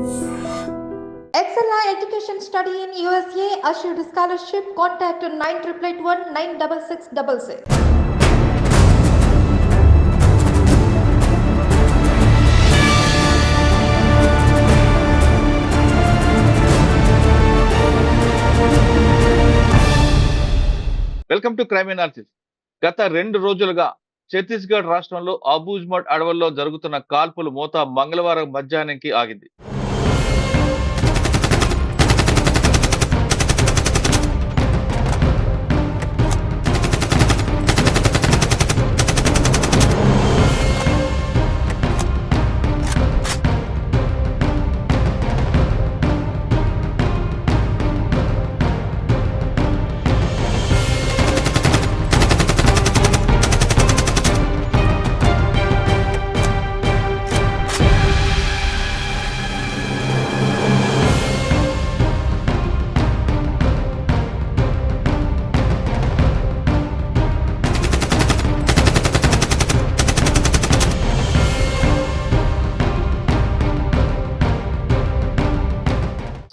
XLI Education Study in USA assured scholarship. Contact 9881 96666. Welcome to crime analysis. గత 2 రోజులుగా ఛత్తీస్గఢ్ రాష్ట్రంలో అబూజ్మడ్ అడవుల్లో జరుగుతున్న కాల్పులు మోత మంగళవారం మధ్యాహ్నానికి ఆగింది.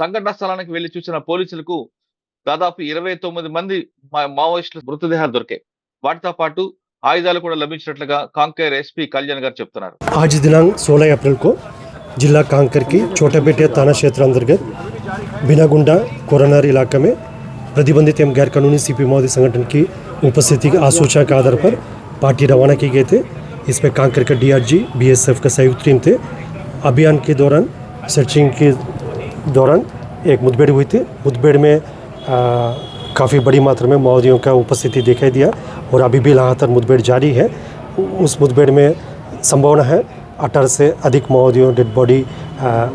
సంఘటన స్థలానికి వెళ్లి చూసిన పోలీసులకు దాదాపు 29 మంది మావోయిస్టుల మృతదేహాలు దొరికాయి. వాటితో పాటు ఆయుధాలు కూడా లభించినట్లుగా కాంకేర్ ఎస్పీ కళ్యాణ్ గారు చెప్తున్నారు. आज दिनांक 16 अप्रैल को जिला कांकर की छोटेपेटे थाना क्षेत्र अंतर्गत बिनागुंडा कोरनार इलाके में प्रतिबंधित एवं गैर कानूनी सीपी माओवादी संगठन की उपस्थिति की आसूचना के आधार पर पार्टी रवाना की गए थे। इसमें कांकर का डीआरजी बीएसएफ का संयुक्त टीम थे। अभियान के दौरान सर्चिंग के दौरान एक मुठभेड़ हुई थी। मुठभेड़ में काफ़ी बड़ी मात्रा में माओवादियों का उपस्थिति दिखाई दिया और अभी भी लगातार मुठभेड़ जारी है। उस मुठभेड़ में संभावना है 18 से अधिक माओवादियों डेड बॉडी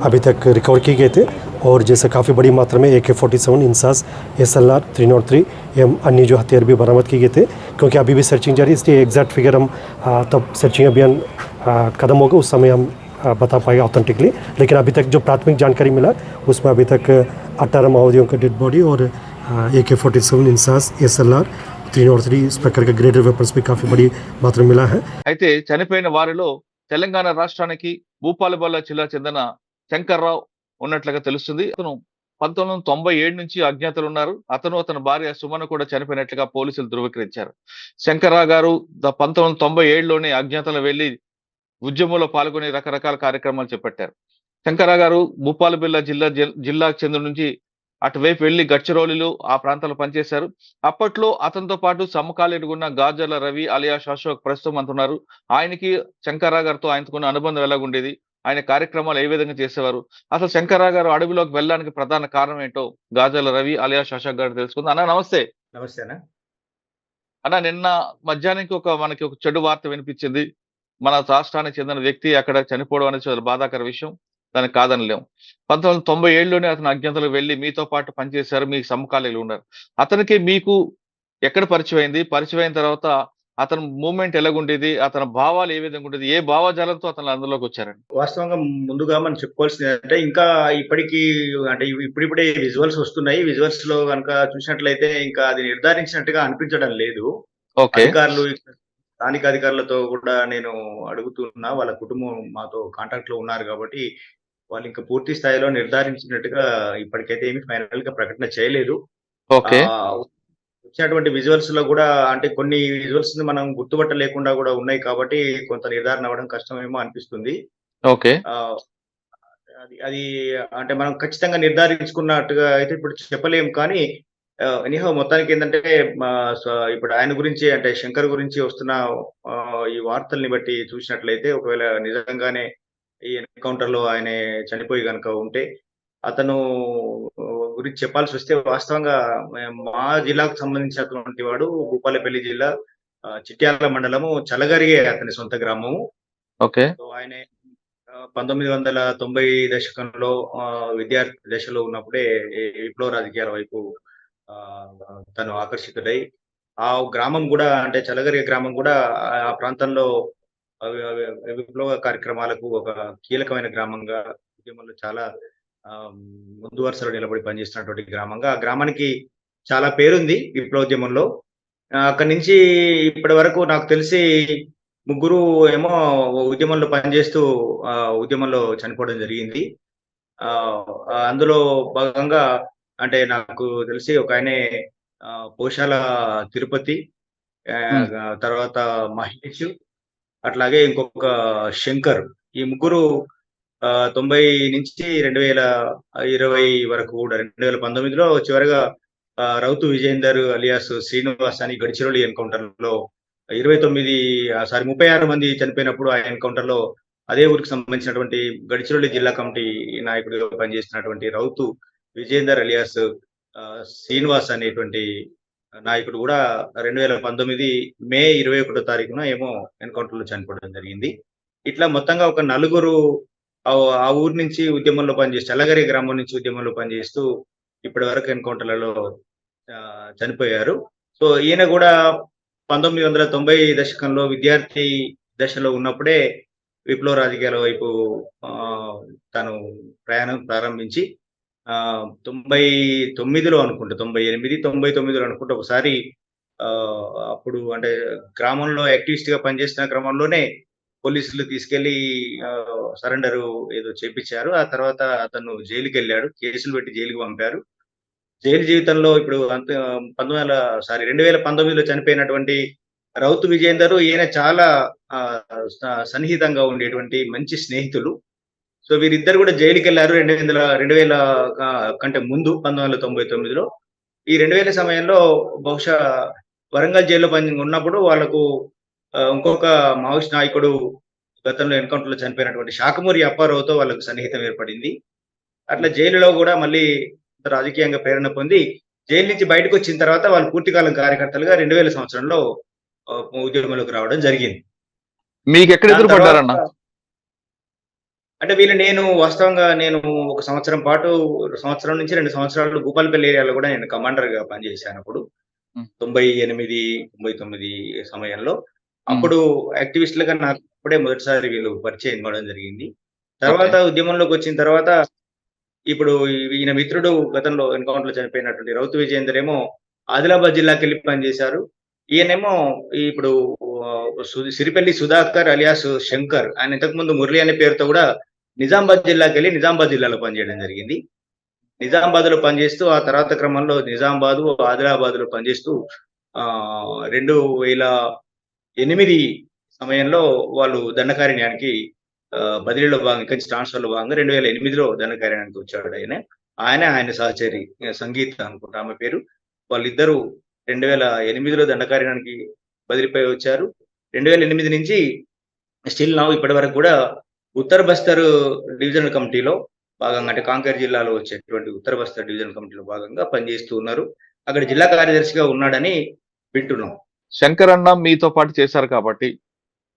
अभी तक रिकवर किए गए थे और जैसे काफ़ी बड़ी मात्रा में AK-47 इंसास SLR 303 एवं अन्य जो हथियार भी बरामद किए गए थे। क्योंकि अभी भी सर्चिंग जारी है इसलिए एग्जैक्ट फिगर हम तब सर्चिंग अभियान खत्म होगा उस समय हम बता पाएगा ऑथेंटिकली। लेकिन अभी तक जो प्राथमिक जानकारी मिला उसमें अभी तक 18 माओवादियों का डेड बॉडी और AK-47 इंसास SLR 303 इस प्रकार का ग्रेडेड वेपन्स भी काफ़ी बड़ी मात्रा में मिला है। అయితే చనిపోయిన వారిలో తెలంగాణ రాష్ట్రానికి భూపాలపల్లి జిల్లా చెందిన శంకర్రావు ఉన్నట్లుగా తెలుస్తుంది. అతను 1997 నుంచి అజ్ఞాతలు ఉన్నారు. అతని భార్య సుమన కూడా చనిపోయినట్లుగా పోలీసులు ధృవీకరించారు. శంకర్రావు గారు 1997లోనే అజ్ఞాతలు వెళ్లి ఉద్యమంలో పాల్గొని రకరకాల కార్యక్రమాలు చేపట్టారు. శంకర్రావు గారు భూపాలపల్లి జిల్లాకు చెందిన నుంచి అటువైపు వెళ్లి గడ్చిరోలిలో ఆ ప్రాంతాల్లో పనిచేశారు. అప్పట్లో అతనితో పాటు సమకాలీనుగా ఉన్న గాజర్ల రవి అలియాస్ అశోక్ ప్రస్తుతం అంటున్నారు. ఆయనకి శంకర్రావు గారితో ఆయనకున్న అనుబంధం ఎలాగుండేది, ఆయన కార్యక్రమాలు ఏ విధంగా చేసేవారు, అసలు శంకర్రావు గారు అడవిలోకి వెళ్ళడానికి ప్రధాన కారణం ఏంటో గాజర్ల రవి అలియాస్ అశోక్ గారు తెలుసుకుందాం. అన్న నమస్తే. నమస్తే అన్న. అన్న నిన్న మధ్యాహ్నానికి మనకి ఒక చెడు వార్త వినిపించింది. మన రాష్ట్రానికి చెందిన వ్యక్తి అక్కడ చనిపోవడం అనేది చాలా బాధాకర విషయం, దాన్ని కాదనలేం. 1997లోనే అతను అజ్ఞాతలకు వెళ్లి మీతో పాటు పనిచేశారు, మీ సమకాలీనులు ఉన్నారు. అతనికి మీకు ఎక్కడ పరిచయం అయింది, పరిచయం అయిన తర్వాత అతని మూవ్మెంట్ ఎలాగుండేది, అతని భావాలు ఏ విధంగా ఉండేది, ఏ భావజాలంతో అతను అందులోకి వచ్చారండి? వాస్తవంగా ముందుగా మనం చెప్పుకోవాల్సింది అంటే ఇంకా ఇప్పటికీ అంటే ఇప్పుడిప్పుడే విజువల్స్ వస్తున్నాయి. విజువల్స్ లో కనుక చూసినట్లయితే ఇంకా అది నిర్ధారించినట్టుగా అనిపించడం లేదు. అధికారులు స్థానిక అధికారులతో కూడా నేను అడుగుతున్నా, వాళ్ళ కుటుంబం మాతో కాంటాక్ట్ లో ఉన్నారు కాబట్టి వాళ్ళు ఇంకా పూర్తి స్థాయిలో నిర్ధారించినట్టుగా ఇప్పటికైతే ఏమి ఫైనల్ గా ప్రకటన చేయలేదు. వచ్చినటువంటి విజువల్స్ లో కూడా అంటే కొన్ని విజువల్స్ మనం గుర్తుపట్టలేకుండా కూడా ఉన్నాయి కాబట్టి కొంత నిర్ధారణ అవ్వడం కష్టమేమో అనిపిస్తుంది. అది అంటే మనం ఖచ్చితంగా నిర్ధారించుకున్నట్టుగా అయితే ఇప్పుడు చెప్పలేము. కానీ ఎనీహౌ మొత్తానికి ఏంటంటే ఇప్పుడు ఆయన గురించి అంటే శంకర్ గురించి వస్తున్న ఈ వార్తల్ని బట్టి చూసినట్లయితే ఒకవేళ నిజంగానే ఈ ఎన్కౌంటర్ లో ఆయన చనిపోయి కనుక ఉంటే అతను గురించి చెప్పాల్సి వస్తే వాస్తవంగా మా జిల్లాకు సంబంధించినటువంటి వాడు భూపాలపల్లి జిల్లా చిట్యాల మండలము చలగరిగే అతని సొంత గ్రామము. ఆయన 1990 దశకంలో విద్యార్థి దశలో ఉన్నప్పుడే విప్లవ రాజకీయాల వైపు తను ఆకర్షితుడై ఆ గ్రామం కూడా అంటే చలగరిగే గ్రామం కూడా ఆ ప్రాంతంలో విప్లవ కార్యక్రమాలకు ఒక కీలకమైన గ్రామంగా ఉద్యమంలో చాలా ముందు వరుసలో నిలబడి పనిచేస్తున్నటువంటి గ్రామంగా ఆ గ్రామానికి చాలా పేరుంది విప్లవోద్యమంలో. అక్కడి నుంచి ఇప్పటి వరకు నాకు తెలిసి ముగ్గురు ఏమో ఉద్యమంలో పనిచేస్తూ ఉద్యమంలో చనిపోవడం జరిగింది. అందులో భాగంగా అంటే నాకు తెలిసి ఒక ఆయనే పోశాల తిరుపతి, ఉమ్, తర్వాత మహేష్, అట్లాగే ఇంకొక శంకర్. ఈ ముగ్గురు 90 నుంచి 2020 వరకు కూడా 2019లో చివరగా రౌతు విజేందర్ అలియాస్ శ్రీనివాస్ అని గడిచిరోలి ఎన్కౌంటర్‌లో 29 సారీ 36 మంది చనిపోయినప్పుడు ఆ ఎన్కౌంటర్‌లో అదే ఊరికి సంబంధించినటువంటి గడిచిరోలి జిల్లా కమిటీ నాయకుడిగా పనిచేస్తున్నటువంటి రౌతు విజేందర్ అలియాస్ శ్రీనివాస్ అనేటువంటి నాయకుడు కూడా 2019 మే 21 తారీఖున ఏమో ఎన్కౌంటర్‌లో చనిపోవడం జరిగింది. ఇట్లా మొత్తంగా ఒక నలుగురు ఆ ఊరు నుంచి ఉద్యమంలో పనిచేస్తూ చల్లగరి గ్రామం నుంచి ఉద్యమంలో పనిచేస్తూ ఇప్పటి వరకు ఎన్కౌంటర్‌లలో చనిపోయారు. సో, ఈయన గూడా 1990 దశకంలో విద్యార్థి దశలో ఉన్నప్పుడే విప్లవ రాజకీయాల వైపు ఆహ్, తను ప్రయాణం ప్రారంభించి 99లో అనుకుంటా 98, 99లో అనుకుంటా ఒకసారి అప్పుడు అంటే గ్రామంలో యాక్టివిస్ట్‌గా పనిచేస్తున్న క్రమంలోనే పోలీసులు తీసుకెళ్ళి సరెండరు ఏదో చేపిచ్చారు. ఆ తర్వాత అతను జైలుకెళ్ళాడు. కేసులు పెట్టి జైలుకి పంపారు. జైలు జీవితంలో ఇప్పుడు 2019లో చనిపోయినటువంటి రౌతు విజేందర్ ఈయన చాలా సన్నిహితంగా ఉండేటువంటి మంచి స్నేహితులు. సో, వీరిద్దరు కూడా జైలుకెళ్లారు. 2000 కంటే ముందు 1999లో. ఈ 2000 సమయంలో బహుశా వరంగల్ జైల్‌లో ఉన్నప్పుడు వాళ్ళకు ఇంకొక మావోయిస్ట్ నాయకుడు గతంలో ఎన్‌కౌంటర్‌లో చనిపోయినటువంటి శాఖమూరి అప్పారావుతో వాళ్ళకు సన్నిహితం ఏర్పడింది. అట్లా జైలులో గూడా మళ్ళీ రాజకీయంగా ప్రేరణ పొంది, జైలు నుంచి బయటకొచ్చిన తర్వాత వాళ్ళు పూర్తికాలం కార్యకర్తలుగా 2000 సంవత్సరంలో ఉద్యమంలోకి రావడం జరిగింది. మీకెక్కడ దాని ఎదురు తర్వాత పడ్డారన్న? అంటే నేను వాస్తవంగా ఒక సంవత్సరం పాటు సంవత్సరం నుంచి 2 సంవత్సరాలు భూపాలపల్లి ఏరియాలో గూడా నేను కమాండర్‌గా పనిజేశానప్పుడు. హ్మ్. 98, 99 సమయంలో. హ్మ్. అప్పుడు యాక్టివిస్ట్‌లుగా నాకు అప్పుడే మొదటిసారి వీళ్ళు పరిచయం అవ్వడం జరిగింది. ఓకే. తర్వాత ఉద్యమంలోకొచ్చిన తర్వాత ఇప్పుడు ఈయన మిత్రుడు గతంలో ఎన్‌కౌంటర్‌లో చనిపోయినటువంటి రౌతు విజయేందర్ ఏమో ఆదిలాబాద్ జిల్లాకెళ్ళి పనిజేశారు. ఈయనేమో ఇప్పుడు సిరిపల్లి సుధాకర్ అలియాస్ శంకర్. ఆయన ఇంతకుముందు మురళి అనే పేరుతో గూడా నిజామాబాద్ జిల్లాకెళ్ళి నిజామాబాద్ జిల్లాలో పనిజేయడం జరిగింది. నిజామాబాద్‌లో పనిజేస్తూ ఆ తర్వాత క్రమంలో నిజామాబాదు, ఆదిలాబాద్‌లో పనిజేస్తూ 2008 సమయంలో వాళ్ళు దండకారణ్యానికి బదిలీలో భాగంగా ఇక్కడి నుంచి ట్రాన్స్‌ఫర్‌లో భాగంగా 2008లో దండకారణ్యానికి వచ్చాడాయన. ఆయన సహచరి సంగీత అనుకుంటా ఆమె పేరు. వాళ్ళిద్దరూ 2008లో దండకారణ్యానికి బదిలీపై వచ్చారు. 2008 నుంచి స్టిల్ నౌ ఇప్పటి వరకు గూడా ఉత్తర బస్తర్ డివిజనల్ కమిటీలో భాగంగా అంటే కాంకేర్ జిల్లాలో వచ్చేటువంటి ఉత్తర బస్తర్ డివిజనల్ కమిటీలో భాగంగా పనిజేస్తూ ఉన్నారు. అక్కడ జిల్లా కార్యదర్శిగా ఉన్నాడని వింటున్నాం. శంకర్ అన్న మీతో పాటు చేశారు కాబట్టి,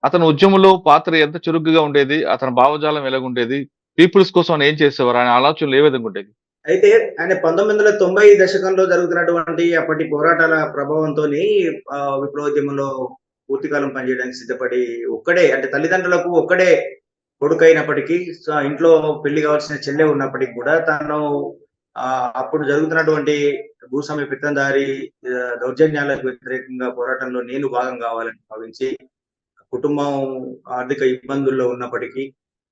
అతని ఉద్యమంలో పాత్ర ఎంత చురుగ్గా ఉండేది? అతని భావజాలం ఎలాగుండేది? పీపుల్స్ కోసం ఆయన ఏం చేసేవారు? ఆయన ఆలోచనలు ఏ విధంగా ఉండేవి? అయితే ఆయన 1990 దశకంలో జరుగుతున్నటువంటి అప్పటి పోరాటాల ప్రభావంతోని విప్లవోద్యమంలో పూర్తికాలం పనిచేయడానికి సిద్ధపడి ఒక్కడే అంటే తల్లిదండ్రులకు ఒక్కడే కొడుకైనప్పటికీ ఇంట్లో పెళ్లి కావాల్సిన చెల్లె ఉన్నప్పటికి కూడా తను అప్పుడు జరుగుతున్నటువంటి భూస్వామ్య పెత్తందారి దౌర్జన్యాలకు వ్యతిరేకంగా పోరాటంలో నేను భాగం కావాలని భావించి కుటుంబం ఆర్థిక ఇబ్బందుల్లో ఉన్నప్పటికీ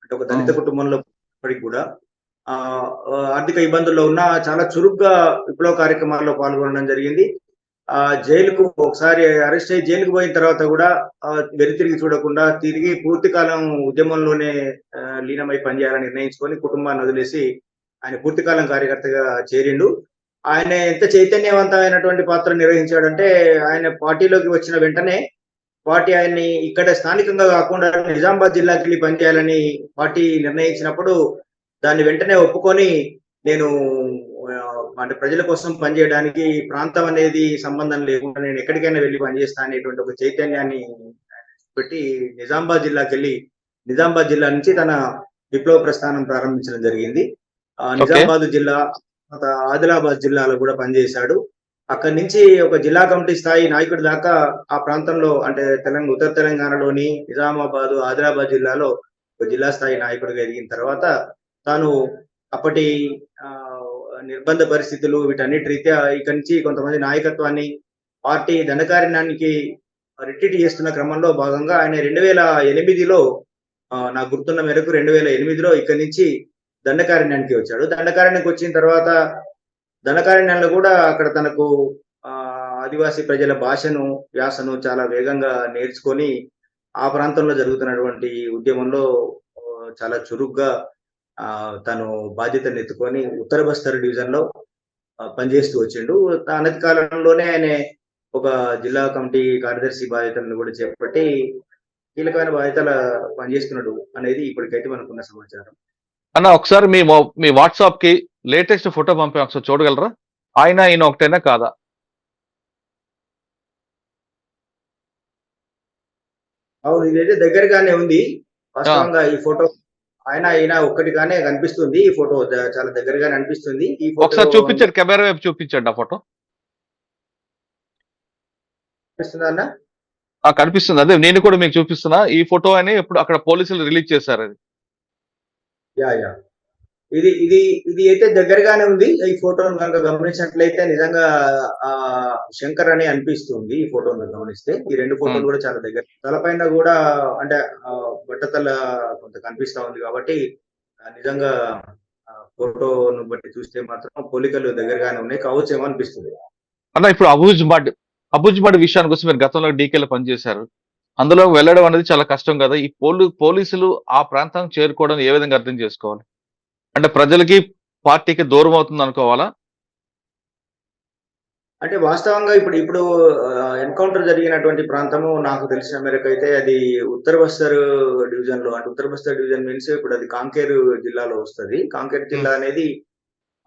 అంటే ఒక దళిత హ్మ్. కుటుంబంలో ఉన్నప్పటికి కూడా ఆర్థిక ఇబ్బందుల్లో ఉన్న చాలా చురుగ్గా విప్లవ కార్యక్రమాల్లో పాల్గొనడం జరిగింది. జైలుకు ఒకసారి అరెస్ట్ అయ్యి జైలుకు పోయిన తర్వాత కూడా వెనుతిరిగి చూడకుండా తిరిగి పూర్తి కాలం ఉద్యమంలోనే లీనమై పనిచేయాలని నిర్ణయించుకొని కుటుంబాన్ని వదిలేసి ఆయన పూర్తికాలం కార్యకర్తగా చేరిండు. ఆయన ఎంత చైతన్యవంతమైనటువంటి పాత్ర నిర్వహించాడంటే ఆయన పార్టీలోకి వచ్చిన వెంటనే పార్టీ ఆయన్ని ఇక్కడ స్థానికంగా కాకుండా నిజామాబాద్ జిల్లాకెళ్ళి పనిచేయాలని పార్టీ నిర్ణయించినప్పుడు దాన్ని వెంటనే ఒప్పుకొని నేను అంటే ప్రజల కోసం పనిచేయడానికి ప్రాంతం అనేది సంబంధం లేకుండా నేను ఎక్కడికైనా వెళ్లి పనిచేస్తా అనేటువంటి ఒక చైతన్యాన్ని పెట్టి నిజామాబాద్ జిల్లా నుంచి తన విప్లవ ప్రస్థానం ప్రారంభించడం జరిగింది. ఓకే. నిజామాబాద్ జిల్లా, ఆదిలాబాద్ జిల్లాలో కూడా పనిచేశాడు. అక్కడి నుంచి ఒక జిల్లా కమిటీ స్థాయి నాయకుడి దాకా ఆ ప్రాంతంలో అంటే ఉత్తర తెలంగాణలోని నిజామాబాద్, ఆదిలాబాద్ జిల్లాలో ఒక జిల్లా స్థాయి నాయకుడిగా ఎదిగిన తర్వాత తాను అప్పటి నిర్బంధ పరిస్థితులు వీటన్నిటి రీత్యా ఇక్కడి నుంచి కొంతమంది నాయకత్వాన్ని పార్టీ దండకారణ్యానికి రిట్రీట్ చేస్తున్న క్రమంలో భాగంగా ఆయన 2008లో నాకు గుర్తున్న మేరకు 2008లో ఇక్కడి నుంచి దండకారణ్యానికి వచ్చాడు. దండకారణ్యానికి వచ్చిన తర్వాత దండకారణ్యంలో కూడా అక్కడ తనకు ఆదివాసీ ప్రజల భాషను, యాసను చాలా వేగంగా నేర్చుకొని ఆ ప్రాంతంలో జరుగుతున్నటువంటి ఉద్యమంలో చాలా చురుగ్గా తను బాధ్యతను ఎత్తుకొని ఉత్తర బస్తర్ డివిజన్‌లో పనిచేస్తూ వచ్చిండు. అనతి కాలంలోనే ఆయన ఒక జిల్లా కమిటీ కార్యదర్శి బాధ్యతలను కూడా చేపట్టి కీలకమైన బాధ్యతల పనిచేస్తున్నాడు అనేది ఇప్పటికైతే మనకున్న సమాచారం. అన్న ఒకసారి మీ వాట్సాప్ కి లేటెస్ట్ ఫోటో పంపాం, ఒకసారి చూడగలరా? ఈయన ఒకటేనా కాదా? అవును, ఇదైతే దగ్గరగానే ఉంది. వాస్తవంగా ఈ ఫోటో ఈయన ఒక్కటిగానే కనిపిస్తుంది. ఈ ఫోటో చాలా దగ్గరగానే అనిపిస్తుంది. ఈ ఫోటో ఒకసారి చూపించండి, కెమెరా వైపు చూపించండి ఆ ఫోటో. కనిపిస్తుందా అన్న? కనిపిస్తుంది. అదే నేను కూడా మీకు చూపిస్తున్నా. ఈ ఫోటో అని ఇప్పుడు అక్కడ పోలీసులు రిలీజ్ చేశారు అది. యా ఇది ఇది ఇది అయితే దగ్గరగానే ఉంది. ఈ ఫోటోను కనుక గమనించినట్లయితే నిజంగా శంకర్ అని అనిపిస్తుంది. ఈ ఫోటోను గమనిస్తే ఈ రెండు ఫోటోలు కూడా చాలా దగ్గర. తలపైన కూడా అంటే బట్టతల కొంత కనిపిస్తా ఉంది కాబట్టి నిజంగా ఫోటోను బట్టి చూస్తే మాత్రం పోలికలు దగ్గరగానే ఉన్నాయి కావచ్చేమో అనిపిస్తుంది. అన్న ఇప్పుడు అబుజ్మడ్ విషయానికి వస్తే మీరు గతంలో డీకేలో పనిచేశారు. అందులో వెళ్ళడం అనేది చాలా కష్టం కదా. ఈ పోలీసులు ఆ ప్రాంతం చేరుకోవడం ఏ విధంగా అర్థం చేసుకోవాలి? అంటే ప్రజలకి పార్టీకి దూరం అవుతుంది అనుకోవాలా? అంటే వాస్తవంగా ఇప్పుడు ఎన్కౌంటర్ జరిగినటువంటి ప్రాంతము నాకు తెలిసిన మేరకు అయితే అది ఉత్తర బస్తర్ డివిజన్ లో, అంటే ఉత్తర బస్తర్ డివిజన్ మీన్స్ ఇప్పుడు అది కాంకేరు జిల్లాలో వస్తుంది. కాంకేరు జిల్లా అనేది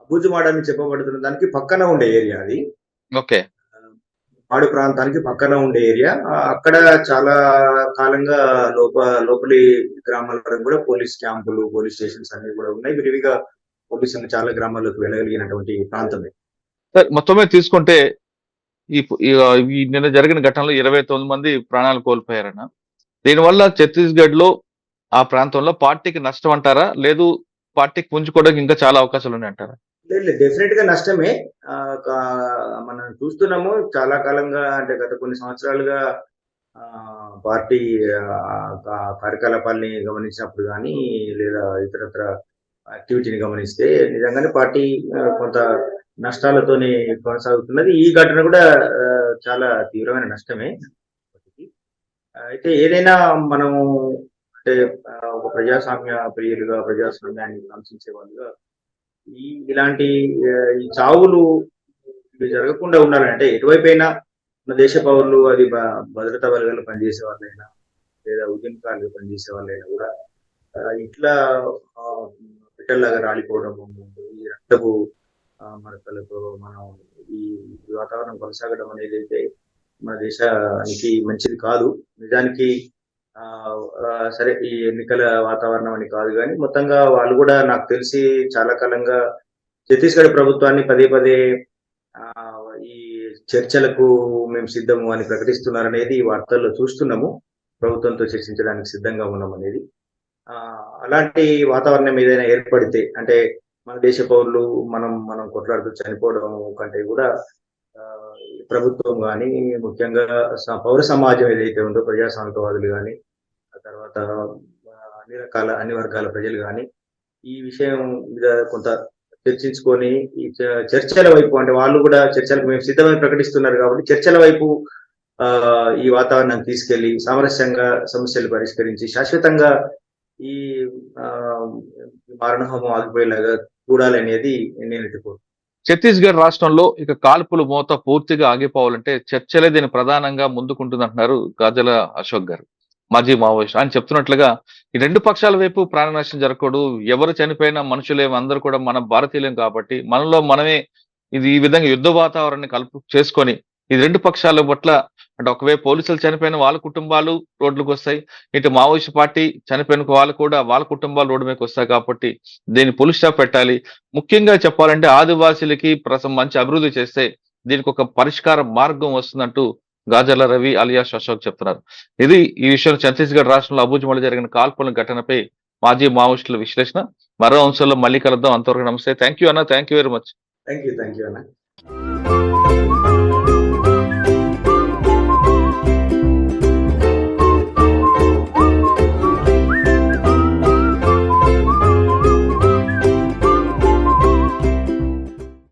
అబుజ్మాడ్ అని చెప్పబడుతున్న దానికి పక్కన ఉండే ఏరియా అది. ఓకే. పాడు ప్రాంతానికి పక్కన ఉండే ఏరియా. అక్కడ చాలా కాలంగా లోపలి గ్రామాల వరకు కూడా పోలీస్ క్యాంపులు, పోలీస్ స్టేషన్స్ అన్ని కూడా ఉన్నాయి. విరివిగా పోలీసులు చాలా గ్రామాల్లోకి వెళ్ళగలిగినటువంటి ప్రాంతమే. మొత్తం మీద తీసుకుంటే ఈ నిన్న జరిగిన ఘటనలో 29 మంది ప్రాణాలు కోల్పోయారన్న. దీనివల్ల ఛత్తీస్గఢ్ లో ఆ ప్రాంతంలో పార్టీకి నష్టం అంటారా, లేదు పార్టీకి పుంజుకోవడానికి ఇంకా చాలా అవకాశాలు ఉన్నాయి అంటారా? లేదు, డెఫినెట్ గా నష్టమే. మనం చూస్తున్నాము చాలా కాలంగా, అంటే గత కొన్ని సంవత్సరాలుగా పార్టీ కార్యకలాపాలని గమనించినప్పుడు కానీ లేదా ఇతరత్ర యాక్టివిటీని గమనిస్తే నిజంగానే పార్టీ కొంత నష్టాలతోనే కొనసాగుతున్నది. ఈ ఘటన కూడా చాలా తీవ్రమైన నష్టమే. అయితే ఏదైనా మనము అంటే ఒక ప్రజాస్వామ్య ప్రియులుగా, ప్రజాస్వామ్యాన్ని కాంక్షించే వాళ్ళుగా ఇలాంటి ఈ చావులు జరగకుండా ఉండాలంటే ఎటువైపైనా మన దేశ పౌరులు, అది భద్రతా వర్గాలు పనిచేసే వాళ్ళైనా లేదా ఉద్యమకారులు పనిచేసే వాళ్ళైనా కూడా ఇట్లా పిట్టల్లాగా రాలిపోవడం, ఈ రక్తపు మరకలతో మనం ఈ వాతావరణం కొనసాగడం అనేది అయితే మన దేశానికి మంచిది కాదు. నిజానికి సరే ఈ ఎన్నికల వాతావరణం అని కాదు కానీ మొత్తంగా వాళ్ళు కూడా నాకు తెలిసి చాలా కాలంగా ఛత్తీస్గఢ్ ప్రభుత్వాన్ని పదే ఈ చర్చలకు మేము సిద్ధము అని ప్రకటిస్తున్నారనేది ఈ వార్తల్లో చూస్తున్నాము. ప్రభుత్వంతో చర్చించడానికి సిద్ధంగా ఉన్నాం అనేది. అలాంటి వాతావరణం ఏదైనా ఏర్పడితే, అంటే మన దేశ పౌరులు మనం కొట్లాడుతూ చనిపోవడం కంటే కూడా ప్రభుత్వం కానీ, ముఖ్యంగా పౌర సమాజం ఏదైతే ఉందో ప్రజాస్వామికవాదులు కానీ, ఆ తర్వాత అన్ని వర్గాల ప్రజలు కానీ ఈ విషయం మీద కొంత చర్చించుకొని ఈ చర్చల వైపు, అంటే వాళ్ళు కూడా చర్చలకు మేము సిద్ధమని ప్రకటిస్తున్నారు కాబట్టి చర్చల వైపు ఈ వాతావరణాన్ని తీసుకెళ్లి సామరస్యంగా సమస్యలు పరిష్కరించి శాశ్వతంగా ఈ మారణహోమం ఆగిపోయేలాగా చూడాలనేది నేను కోరుతున్నాను. ఛత్తీస్గఢ్ రాష్ట్రంలో ఇక కాల్పులు మోత పూర్తిగా ఆగిపోవాలంటే చర్చలే దీన్ని ప్రధానంగా ముందుకుంటుందంటున్నారు గాజల అశోక్ గారు, మాజీ మావోయిస్ట్. ఆయన చెప్తున్నట్లుగా ఈ రెండు పక్షాల వైపు ప్రాణ నష్టం జరగకూడదు. ఎవరు చనిపోయినా మనుషులేం, అందరూ కూడా మన భారతీయులేం కాబట్టి మనలో మనమే ఈ విధంగా యుద్ధ వాతావరణాన్ని చేసుకొని ఈ రెండు పక్షాల పట్ల, అంటే ఒకవైపు పోలీసులు చనిపోయిన వాళ్ళ కుటుంబాలు రోడ్లకు వస్తాయి, ఇటు మావోయిస్ట్ పార్టీ చనిపోయిన వాళ్ళు కూడా వాళ్ళ కుటుంబాలు రోడ్డు మీదకి వస్తాయి. కాబట్టి దీన్ని పులి స్టాప్ పెట్టాలి. ముఖ్యంగా చెప్పాలంటే ఆదివాసీలకి మంచి అభివృద్ధి చేస్తే దీనికి ఒక పరిష్కార మార్గం వస్తుందంటూ గాజల రవి అలియాస్ అశోక్ చెప్తున్నారు. ఇది ఈ విషయం ఛత్తీస్గఢ్ రాష్ట్రంలో అబుజ్మడ్లో జరిగిన కాల్పుల ఘటనపై మాజీ మావోయిస్టుల విశ్లేషణ. మరో అంశంలో మళ్ళీ కలుద్దాం. అంతవరకు నమస్తే. థ్యాంక్ యూ అన్న. Thank you very much. Thank you అన్న.